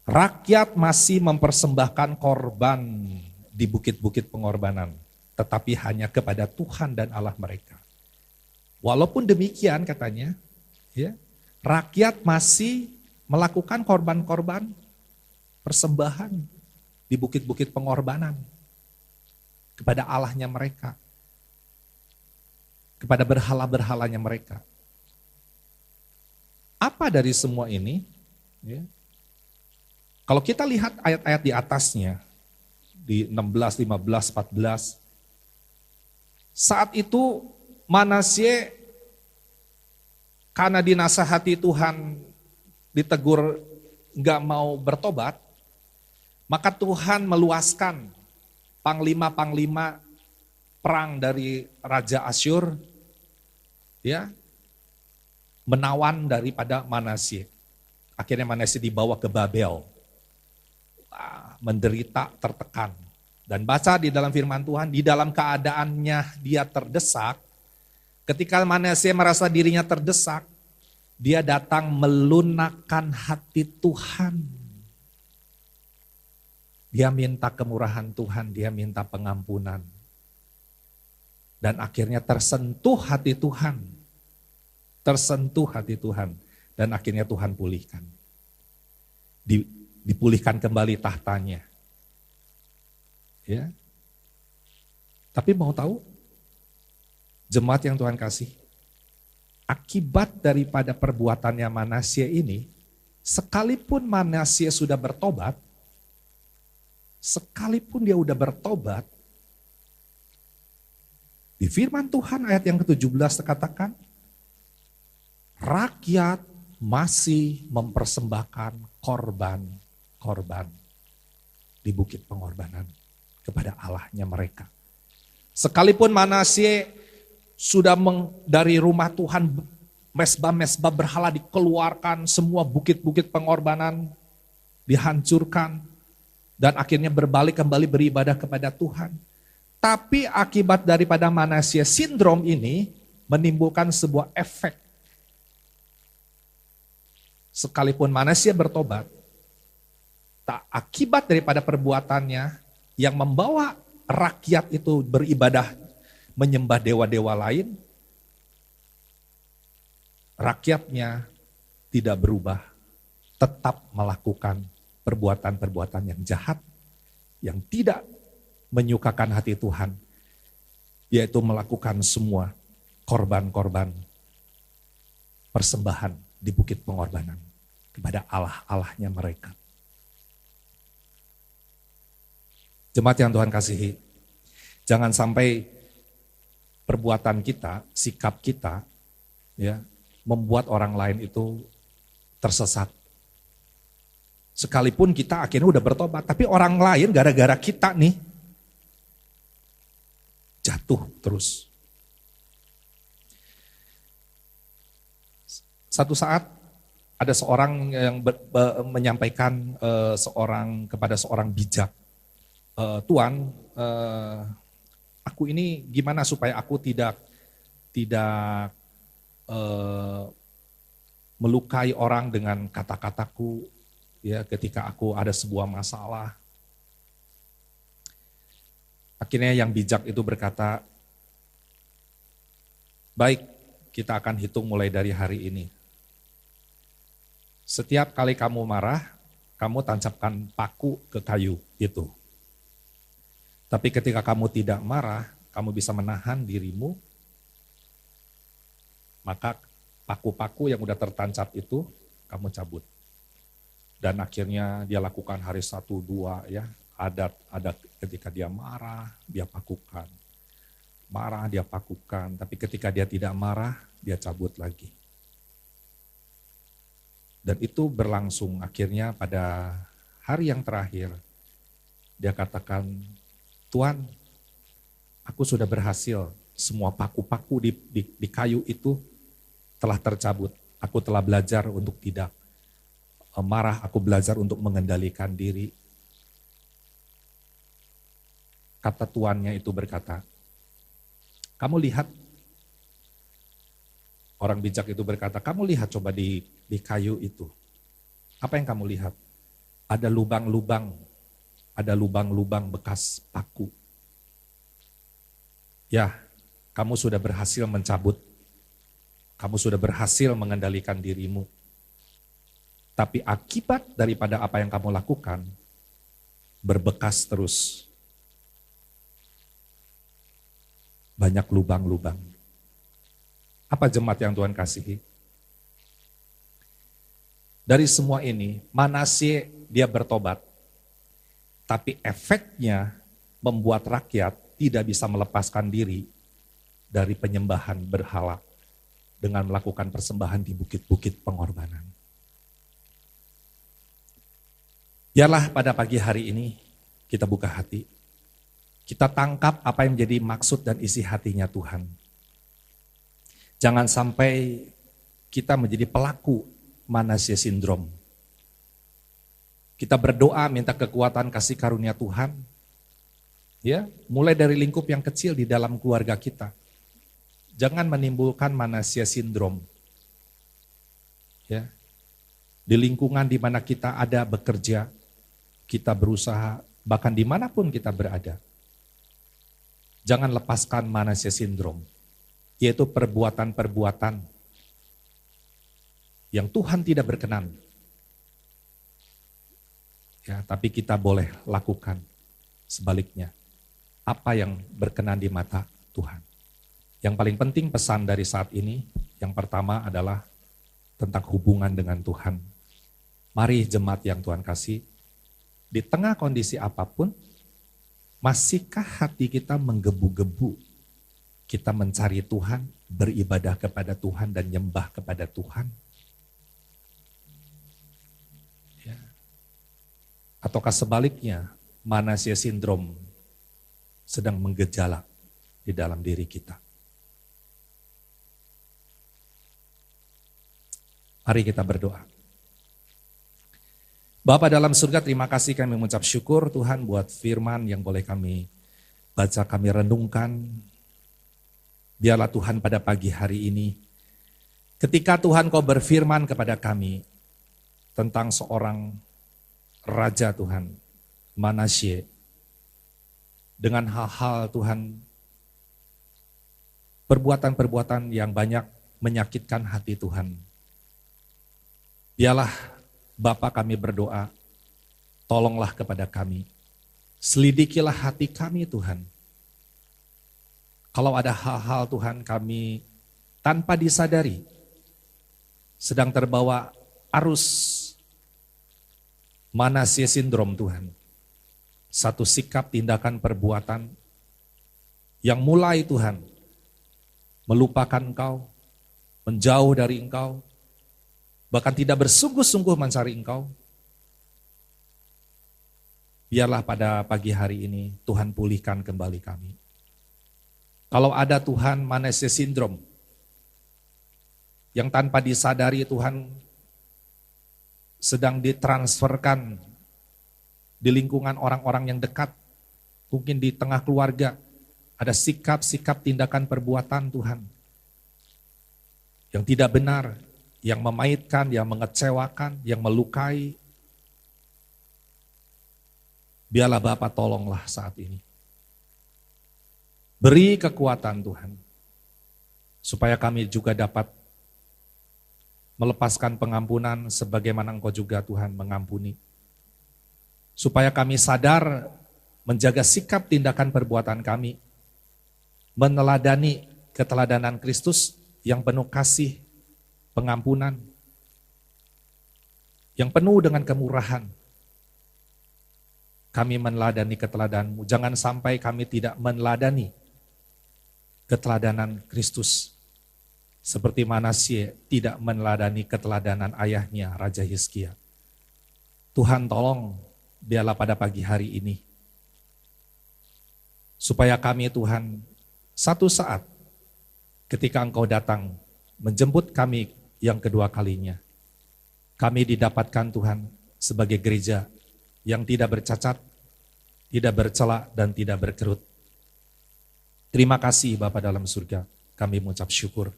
rakyat masih mempersembahkan korban di bukit-bukit pengorbanan, tetapi hanya kepada Tuhan dan Allah mereka. Walaupun demikian katanya, ya, rakyat masih melakukan korban-korban persembahan di bukit-bukit pengorbanan kepada Allahnya mereka, kepada berhala-berhalanya mereka. Apa dari semua ini? Ya. Kalau kita lihat ayat-ayat di atasnya, di 16, 15, 14, saat itu Manasye karena dinasihati Tuhan, ditegur nggak mau bertobat, maka Tuhan meluaskan panglima-panglima perang dari Raja Asyur, ya, menawan daripada Manasye. Akhirnya Manasye dibawa ke Babel. Menderita, tertekan. Dan baca di dalam firman Tuhan, di dalam keadaannya dia terdesak, ketika Manasye merasa dirinya terdesak, dia datang melunakkan hati Tuhan. Dia minta kemurahan Tuhan, dia minta pengampunan. Dan akhirnya tersentuh hati Tuhan. Tersentuh hati Tuhan. Dan akhirnya Tuhan pulihkan. Dipulihkan kembali tahtanya. Ya. Tapi mau tahu? Jemaat yang Tuhan kasih. Akibat daripada perbuatannya Manasye ini, sekalipun Manasye sudah bertobat, sekalipun dia udah bertobat, di firman Tuhan ayat yang ke-17 terkatakan, rakyat masih mempersembahkan korban di bukit pengorbanan kepada Allahnya mereka. Sekalipun Manasye sudah dari rumah Tuhan, mesbah-mesbah berhala dikeluarkan, semua bukit-bukit pengorbanan dihancurkan, dan akhirnya berbalik kembali beribadah kepada Tuhan. Tapi akibat daripada Manasye syndrome ini menimbulkan sebuah efek. Sekalipun Manasye bertobat, tak akibat daripada perbuatannya yang membawa rakyat itu beribadah menyembah dewa-dewa lain, rakyatnya tidak berubah, tetap melakukan perbuatan-perbuatan yang jahat, yang tidak menyukakan hati Tuhan, yaitu melakukan semua korban-korban persembahan di bukit pengorbanan kepada Allah-Allahnya mereka. Jemaat yang Tuhan kasihi, jangan sampai perbuatan kita, sikap kita, ya, membuat orang lain itu tersesat. Sekalipun kita akhirnya udah bertobat, tapi orang lain gara-gara kita nih jatuh terus. Satu saat Ada seorang yang menyampaikan kepada seorang bijak, Tuan, aku ini gimana supaya aku tidak melukai orang dengan kata-kataku, ya, ketika aku ada sebuah masalah. Akhirnya yang bijak itu berkata, baik, kita akan hitung mulai dari hari ini. Setiap kali kamu marah, kamu tancapkan paku ke kayu itu. Tapi ketika kamu tidak marah, kamu bisa menahan dirimu, maka paku-paku yang udah tertancap itu kamu cabut. Dan akhirnya dia lakukan hari 1, 2 ya. Adat ketika dia marah, dia pakukan. Marah, dia pakukan. Tapi ketika dia tidak marah, dia cabut lagi. Dan itu berlangsung, akhirnya pada hari yang terakhir, dia katakan, Tuan, aku sudah berhasil, semua paku-paku di kayu itu telah tercabut. Aku telah belajar untuk tidak marah, aku belajar untuk mengendalikan diri. Kata tuannya itu berkata, kamu lihat, orang bijak itu berkata, kamu lihat coba di kayu itu. Apa yang kamu lihat? Ada lubang-lubang bekas paku. Ya, kamu sudah berhasil mencabut. Kamu sudah berhasil mengendalikan dirimu. Tapi akibat daripada apa yang kamu lakukan, berbekas terus. Banyak lubang-lubang. Apa jemaat yang Tuhan kasihi? Dari semua ini, Manasye dia bertobat. Tapi efeknya membuat rakyat tidak bisa melepaskan diri dari penyembahan berhala dengan melakukan persembahan di bukit-bukit pengorbanan. Biarlah pada pagi hari ini kita buka hati. Kita tangkap apa yang menjadi maksud dan isi hatinya Tuhan. Jangan sampai kita menjadi pelaku Manasye syndrome. Kita berdoa minta kekuatan kasih karunia Tuhan. Ya, mulai dari lingkup yang kecil di dalam keluarga kita. Jangan menimbulkan Manasye syndrome. Ya. Di lingkungan di mana kita ada bekerja, kita berusaha, bahkan dimanapun kita berada. Jangan lepaskan Manasye syndrome, yaitu perbuatan-perbuatan yang Tuhan tidak berkenan. Ya, tapi kita boleh lakukan sebaliknya, apa yang berkenan di mata Tuhan. Yang paling penting pesan dari saat ini, yang pertama adalah tentang hubungan dengan Tuhan. Mari jemaat yang Tuhan kasih, di tengah kondisi apapun, masihkah hati kita menggebu-gebu? Kita mencari Tuhan, beribadah kepada Tuhan dan nyembah kepada Tuhan? Ya. Ataukah sebaliknya, Manasye syndrome sedang menggejala di dalam diri kita? Mari kita berdoa. Bapa dalam surga, terima kasih kami mengucap syukur Tuhan buat firman yang boleh kami baca, kami renungkan. Biarlah Tuhan pada pagi hari ini, ketika Tuhan Kau berfirman kepada kami tentang seorang raja Tuhan, Manasye, dengan hal-hal Tuhan, perbuatan-perbuatan yang banyak menyakitkan hati Tuhan. Biarlah Bapa kami berdoa, tolonglah kepada kami, selidikilah hati kami Tuhan. Kalau ada hal-hal Tuhan kami tanpa disadari, sedang terbawa arus Manasye syndrome Tuhan. Satu sikap, tindakan, perbuatan yang mulai Tuhan melupakan Engkau, menjauh dari Engkau, bahkan tidak bersungguh-sungguh mencari Engkau. Biarlah pada pagi hari ini Tuhan pulihkan kembali kami. Kalau ada Tuhan Manasye syndrome yang tanpa disadari Tuhan sedang ditransferkan di lingkungan orang-orang yang dekat, mungkin di tengah keluarga, ada sikap-sikap tindakan perbuatan Tuhan yang tidak benar, yang memaitkan, yang mengecewakan, yang melukai. Biarlah Bapa tolonglah saat ini. Beri kekuatan Tuhan, supaya kami juga dapat melepaskan pengampunan sebagaimana Engkau juga Tuhan mengampuni. Supaya kami sadar menjaga sikap tindakan perbuatan kami, meneladani keteladanan Kristus yang penuh kasih, pengampunan, yang penuh dengan kemurahan. Kami meneladani keteladan-Mu, jangan sampai kami tidak meneladani keteladanan Kristus. Seperti Manasye tidak meneladani keteladanan ayahnya, Raja Hizkia. Tuhan tolong, biarlah pada pagi hari ini, supaya kami Tuhan, satu saat ketika Engkau datang menjemput kami yang kedua kalinya, kami didapatkan Tuhan sebagai gereja yang tidak bercacat, tidak bercela, dan tidak berkerut. Terima kasih Bapa dalam surga, kami mengucap syukur.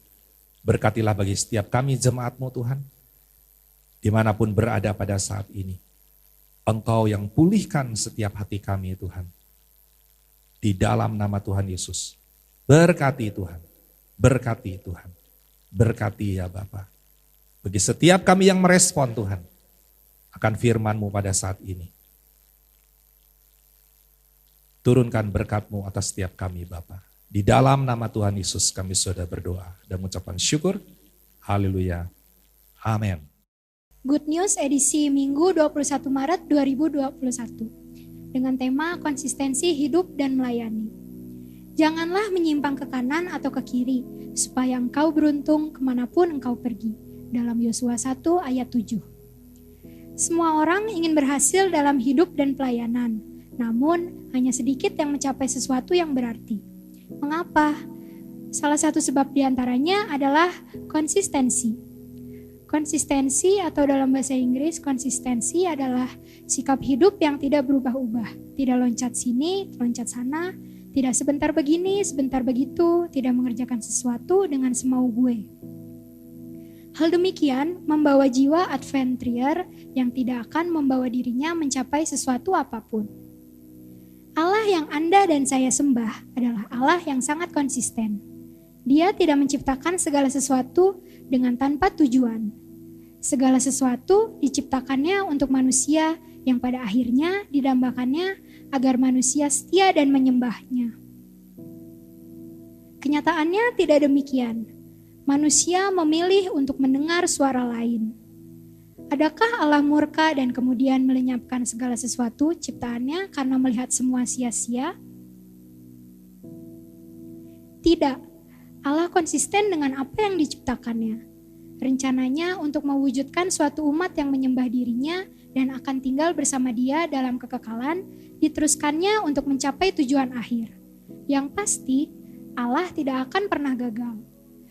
Berkatilah bagi setiap kami jemaat-Mu Tuhan, dimanapun berada pada saat ini. Engkau yang pulihkan setiap hati kami Tuhan. Di dalam nama Tuhan Yesus. Berkati Tuhan, berkati Tuhan, berkati ya Bapa. Bagi setiap kami yang merespon Tuhan, akan firman-Mu pada saat ini. Turunkan berkat-Mu atas setiap kami Bapa. Di dalam nama Tuhan Yesus kami sudah berdoa dan mengucapkan syukur. Haleluya. Amin. Good News edisi Minggu 21 Maret 2021 dengan tema konsistensi hidup dan melayani. Janganlah menyimpang ke kanan atau ke kiri supaya engkau beruntung kemanapun engkau pergi. Dalam Yosua 1 ayat 7. Semua orang ingin berhasil dalam hidup dan pelayanan, namun hanya sedikit yang mencapai sesuatu yang berarti. Mengapa? Salah satu sebab diantaranya adalah konsistensi. Konsistensi atau dalam bahasa Inggris, konsistensi adalah sikap hidup yang tidak berubah-ubah. Tidak loncat sini, loncat sana, tidak sebentar begini, sebentar begitu, tidak mengerjakan sesuatu dengan semau gue. Hal demikian membawa jiwa adventurer yang tidak akan membawa dirinya mencapai sesuatu apapun. Allah yang Anda dan saya sembah adalah Allah yang sangat konsisten. Dia tidak menciptakan segala sesuatu dengan tanpa tujuan. Segala sesuatu diciptakannya untuk manusia yang pada akhirnya didambakannya agar manusia setia dan menyembahnya. Kenyataannya tidak demikian. Manusia memilih untuk mendengar suara lain. Adakah Allah murka dan kemudian melenyapkan segala sesuatu ciptaannya karena melihat semua sia-sia? Tidak. Allah konsisten dengan apa yang diciptakannya. Rencananya untuk mewujudkan suatu umat yang menyembah dirinya dan akan tinggal bersama Dia dalam kekekalan, diteruskannya untuk mencapai tujuan akhir. Yang pasti, Allah tidak akan pernah gagal.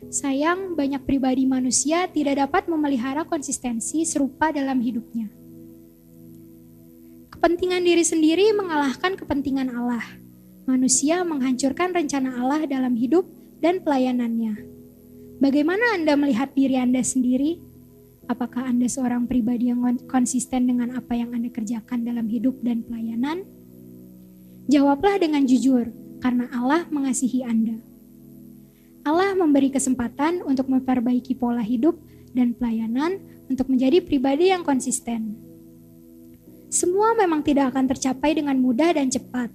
Sayang, banyak pribadi manusia tidak dapat memelihara konsistensi serupa dalam hidupnya. Kepentingan diri sendiri mengalahkan kepentingan Allah. Manusia menghancurkan rencana Allah dalam hidup dan pelayanannya. Bagaimana Anda melihat diri Anda sendiri? Apakah Anda seorang pribadi yang konsisten dengan apa yang Anda kerjakan dalam hidup dan pelayanan? Jawablah dengan jujur, karena Allah mengasihi Anda. Allah memberi kesempatan untuk memperbaiki pola hidup dan pelayanan untuk menjadi pribadi yang konsisten. Semua memang tidak akan tercapai dengan mudah dan cepat.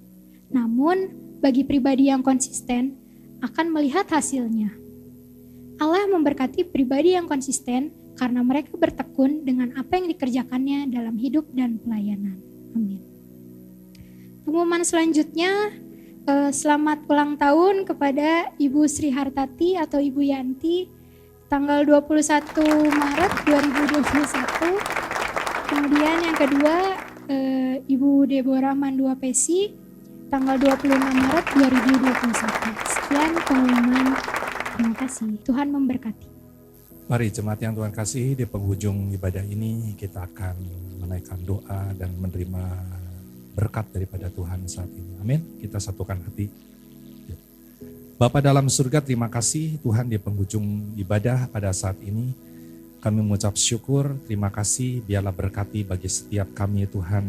Namun, bagi pribadi yang konsisten, akan melihat hasilnya. Allah memberkati pribadi yang konsisten karena mereka bertekun dengan apa yang dikerjakannya dalam hidup dan pelayanan. Amin. Pengumuman selanjutnya, selamat ulang tahun kepada Ibu Sri Hartati atau Ibu Yanti tanggal 21 Maret 2021. Kemudian yang kedua Ibu Deborah Mandua Pesi tanggal 26 Maret 2021. Sekian pengumuman. Terima kasih. Tuhan memberkati. Mari jemaat yang Tuhan kasihi, di penghujung ibadah ini kita akan menaikkan doa dan menerima berkat daripada Tuhan saat ini. Amin. Kita satukan hati. Bapa dalam surga, terima kasih Tuhan di penghujung ibadah pada saat ini. Kami mengucap syukur, terima kasih, biarlah berkati bagi setiap kami Tuhan,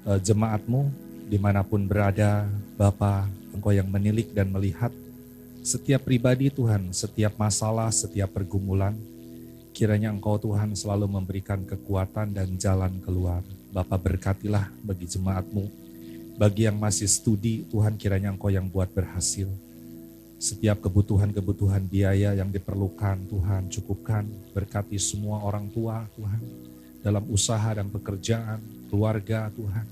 jemaat-Mu dimanapun berada. Bapa, Engkau yang menilik dan melihat setiap pribadi Tuhan, setiap masalah, setiap pergumulan, kiranya Engkau Tuhan selalu memberikan kekuatan dan jalan keluar. Bapa, berkatilah bagi jemaat-Mu, bagi yang masih studi Tuhan, kiranya Engkau yang buat berhasil. Setiap kebutuhan-kebutuhan biaya yang diperlukan Tuhan cukupkan, berkati semua orang tua Tuhan, dalam usaha dan pekerjaan, keluarga Tuhan,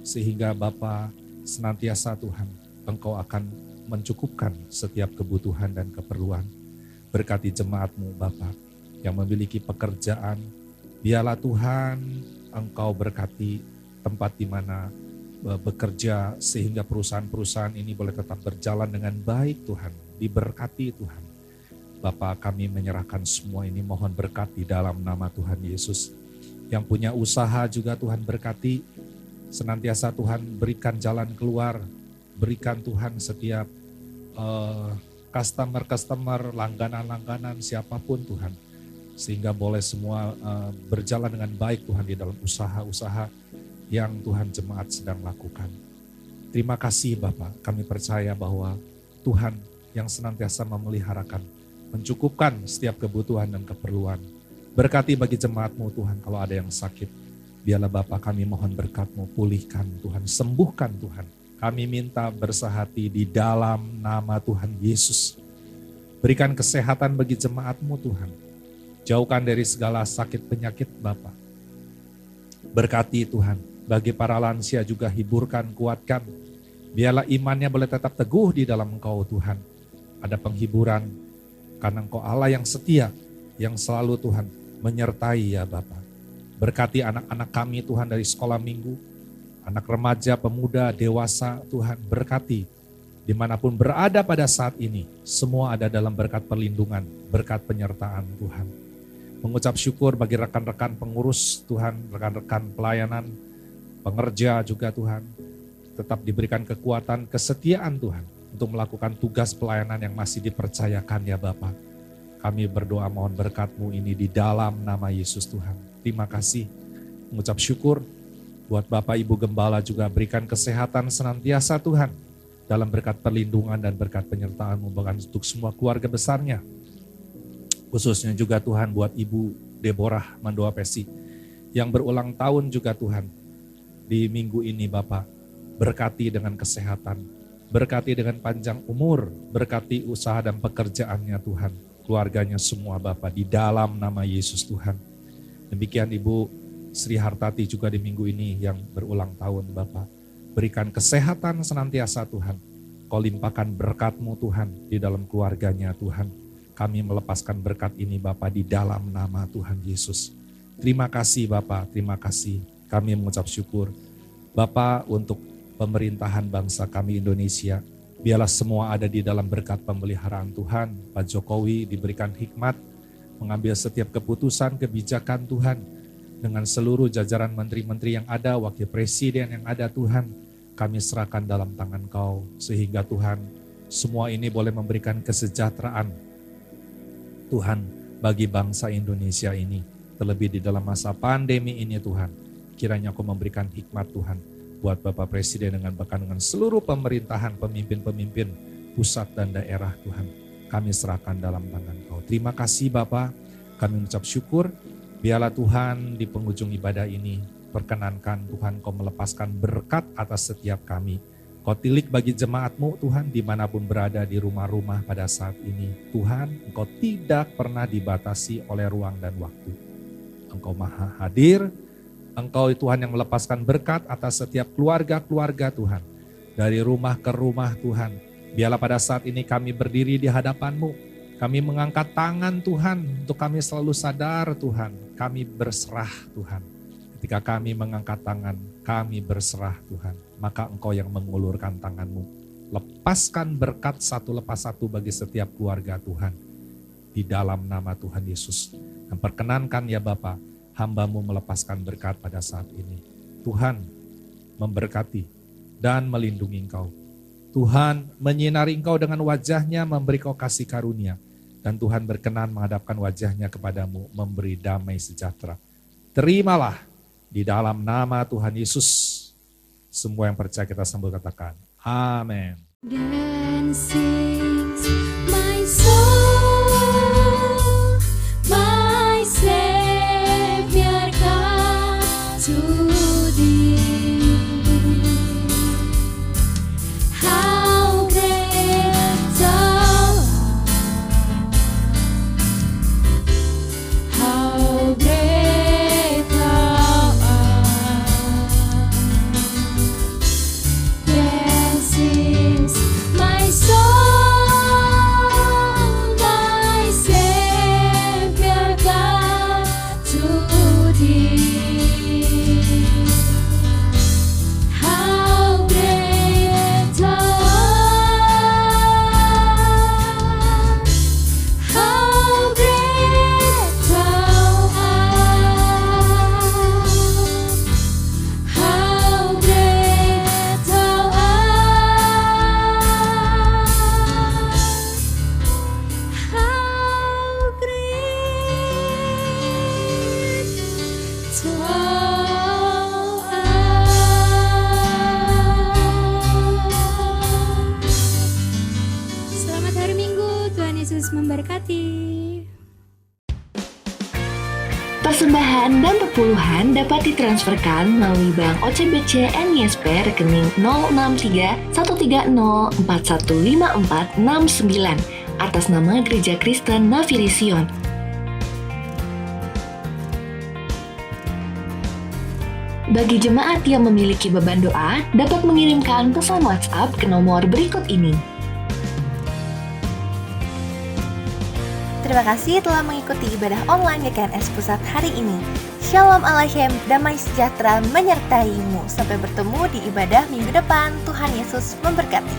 sehingga Bapa senantiasa Tuhan, Engkau akan mencukupkan setiap kebutuhan dan keperluan. Berkati jemaat-Mu Bapa yang memiliki pekerjaan, biarlah Tuhan Engkau berkati tempat di mana bekerja sehingga perusahaan-perusahaan ini boleh tetap berjalan dengan baik Tuhan, diberkati Tuhan. Bapa, kami menyerahkan semua ini, mohon berkati dalam nama Tuhan Yesus. Yang punya usaha juga Tuhan berkati, senantiasa Tuhan berikan jalan keluar, berikan Tuhan setiap customer, langganan-langganan siapapun Tuhan, sehingga boleh semua berjalan dengan baik Tuhan di dalam usaha-usaha yang Tuhan jemaat sedang lakukan. Terima kasih Bapak, kami percaya bahwa Tuhan yang senantiasa memeliharakan, mencukupkan setiap kebutuhan dan keperluan. Berkati bagi jemaat-Mu Tuhan, kalau ada yang sakit, biarlah Bapak kami mohon berkat-Mu, pulihkan Tuhan, sembuhkan Tuhan. Kami minta bersahati di dalam nama Tuhan Yesus. Berikan kesehatan bagi jemaat-Mu Tuhan. Jauhkan dari segala sakit penyakit Bapa. Berkati Tuhan. Bagi para lansia juga hiburkan, kuatkan. Biarlah imannya boleh tetap teguh di dalam Engkau Tuhan. Ada penghiburan karena Engkau Allah yang setia. Yang selalu Tuhan menyertai ya Bapa. Berkati anak-anak kami Tuhan dari sekolah minggu. Anak remaja, pemuda, dewasa, Tuhan berkati. Dimanapun berada pada saat ini, semua ada dalam berkat perlindungan, berkat penyertaan Tuhan. Mengucap syukur bagi rekan-rekan pengurus Tuhan, rekan-rekan pelayanan, pengerja juga Tuhan. Tetap diberikan kekuatan, kesetiaan Tuhan untuk melakukan tugas pelayanan yang masih dipercayakan ya Bapa. Kami berdoa mohon berkat-Mu ini di dalam nama Yesus Tuhan. Terima kasih, mengucap syukur. Buat Bapak Ibu Gembala juga berikan kesehatan senantiasa Tuhan. Dalam berkat perlindungan dan berkat penyertaan-Mu bahkan untuk semua keluarga besarnya. Khususnya juga Tuhan buat Ibu Deborah Mandoa Pesi. Yang berulang tahun juga Tuhan. Di minggu ini Bapak, berkati dengan kesehatan. Berkati dengan panjang umur. Berkati usaha dan pekerjaannya Tuhan. Keluarganya semua Bapak di dalam nama Yesus Tuhan. Demikian Ibu Sri Hartati juga di minggu ini yang berulang tahun Bapak. Berikan kesehatan senantiasa Tuhan. Kau limpahkan berkat-Mu Tuhan di dalam keluarganya Tuhan. Kami melepaskan berkat ini Bapak di dalam nama Tuhan Yesus. Terima kasih Bapak, terima kasih. Kami mengucap syukur Bapak untuk pemerintahan bangsa kami Indonesia. Biarlah semua ada di dalam berkat pemeliharaan Tuhan. Pak Jokowi diberikan hikmat, mengambil setiap keputusan, kebijakan Tuhan. Dengan seluruh jajaran menteri-menteri yang ada, wakil presiden yang ada Tuhan, kami serahkan dalam tangan Kau. Sehingga Tuhan, semua ini boleh memberikan kesejahteraan Tuhan bagi bangsa Indonesia ini. Terlebih di dalam masa pandemi ini Tuhan, kiranya Kau memberikan hikmat Tuhan buat Bapak Presiden bahkan dengan seluruh pemerintahan, pemimpin-pemimpin pusat dan daerah Tuhan. Kami serahkan dalam tangan Kau. Terima kasih Bapak, kami mengucap syukur. Biarlah Tuhan di penghujung ibadah ini, perkenankan Tuhan Kau melepaskan berkat atas setiap kami. Kau tilik bagi jemaat-Mu Tuhan dimanapun berada di rumah-rumah pada saat ini. Tuhan, Engkau tidak pernah dibatasi oleh ruang dan waktu. Engkau maha hadir, Engkau Tuhan yang melepaskan berkat atas setiap keluarga-keluarga Tuhan. Dari rumah ke rumah Tuhan. Biarlah pada saat ini kami berdiri di hadapan-Mu. Kami mengangkat tangan Tuhan untuk kami selalu sadar Tuhan. Kami berserah Tuhan. Ketika kami mengangkat tangan, kami berserah Tuhan. Maka Engkau yang mengulurkan tangan-Mu. Lepaskan berkat satu lepas satu bagi setiap keluarga Tuhan. di dalam nama Tuhan Yesus. Dan perkenankan ya Bapa, hamba-Mu melepaskan berkat pada saat ini. Tuhan memberkati dan melindungi engkau. Tuhan menyinari engkau dengan wajah-Nya, memberi kau kasih karunia. Dan Tuhan berkenan menghadapkan wajah-Nya kepadamu, memberi damai sejahtera. Terimalah di dalam nama Tuhan Yesus. Semua yang percaya kita sambil katakan, amin. Then sings my soul, my Savior God to thee. How great thou art, how great thou art. Then sings my soul, my Savior God to thee. How great thou art, how great thou art, how great thou art, how great thou art. Selamat hari Minggu, Tuhan Yesus memberkati. Persembahan dan perpuluhan dapat ditransferkan melalui Bank OCBC NISP rekening 063-130-415469 atas nama Gereja Kristen Nafiri Sion. Bagi jemaat yang memiliki beban doa, dapat mengirimkan pesan WhatsApp ke nomor berikut ini. Terima kasih telah mengikuti ibadah online GKNS Pusat hari ini. Shalom Aleichem, damai sejahtera menyertai-mu. Sampai bertemu di ibadah minggu depan. Tuhan Yesus memberkati.